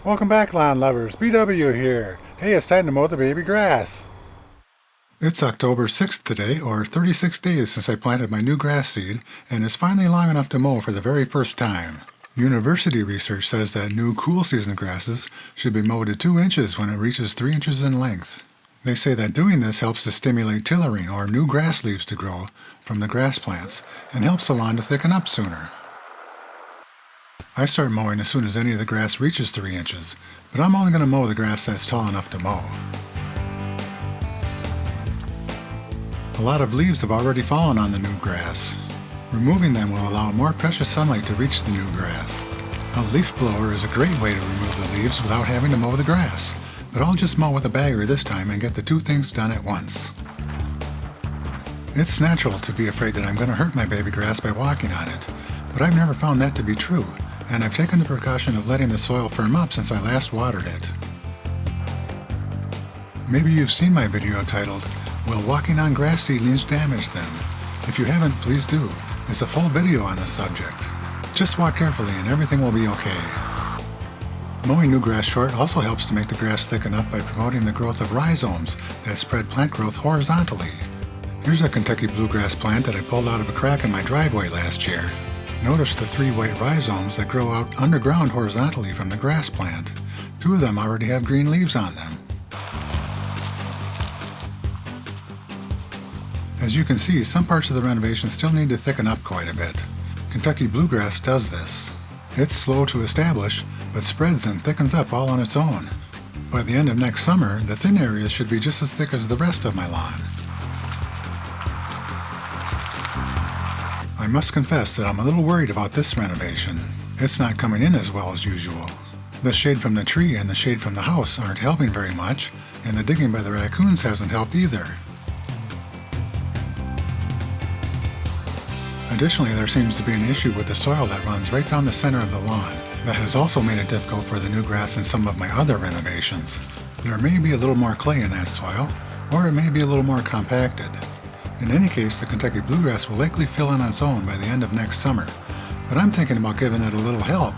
Welcome back, lawn lovers. BW here. Hey, it's time to mow the baby grass. It's October 6th today, or 36 days since I planted my new grass seed, and it's finally long enough to mow for the very first time. University research says that new cool season grasses should be mowed to 2 inches when it reaches 3 inches in length. They say that doing this helps to stimulate tillering, or new grass leaves to grow, from the grass plants, and helps the lawn to thicken up sooner. I start mowing as soon as any of the grass reaches 3 inches, but I'm only going to mow the grass that's tall enough to mow. A lot of leaves have already fallen on the new grass. Removing them will allow more precious sunlight to reach the new grass. A leaf blower is a great way to remove the leaves without having to mow the grass, but I'll just mow with a bagger this time and get the two things done at once. It's natural to be afraid that I'm going to hurt my baby grass by walking on it, but I've never found that to be true, and I've taken the precaution of letting the soil firm up since I last watered it. Maybe you've seen my video titled, "Will Walking on Grass Seedlings Damage Them?" If you haven't, please do. It's a full video on the subject. Just walk carefully and everything will be okay. Mowing new grass short also helps to make the grass thicken up by promoting the growth of rhizomes that spread plant growth horizontally. Here's a Kentucky Bluegrass plant that I pulled out of a crack in my driveway last year. Notice the 3 white rhizomes that grow out underground horizontally from the grass plant. 2 of them already have green leaves on them. As you can see, some parts of the renovation still need to thicken up quite a bit. Kentucky Bluegrass does this. It's slow to establish, but spreads and thickens up all on its own. By the end of next summer, the thin areas should be just as thick as the rest of my lawn. I must confess that I'm a little worried about this renovation. It's not coming in as well as usual. The shade from the tree and the shade from the house aren't helping very much, and the digging by the raccoons hasn't helped either. Additionally, there seems to be an issue with the soil that runs right down the center of the lawn. That has also made it difficult for the new grass in some of my other renovations. There may be a little more clay in that soil, or it may be a little more compacted. In any case, the Kentucky Bluegrass will likely fill in on its own by the end of next summer, but I'm thinking about giving it a little help.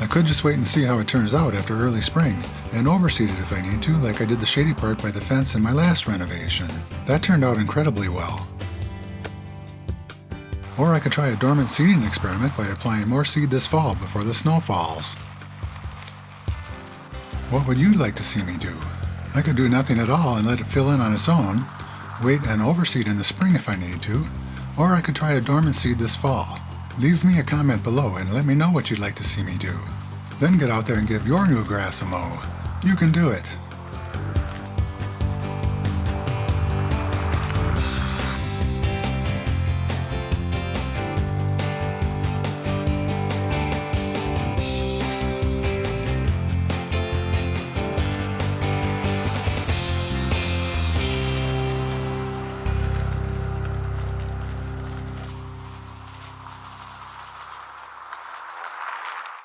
I could just wait and see how it turns out after early spring, and overseed it if I need to, like I did the shady part by the fence in my last renovation. That turned out incredibly well. Or I could try a dormant seeding experiment by applying more seed this fall before the snow falls. What would you like to see me do? I could do nothing at all and let it fill in on its own, wait and overseed in the spring if I need to, or I could try a dormant seed this fall. Leave me a comment below and let me know what you'd like to see me do. Then get out there and give your new grass a mow. You can do it.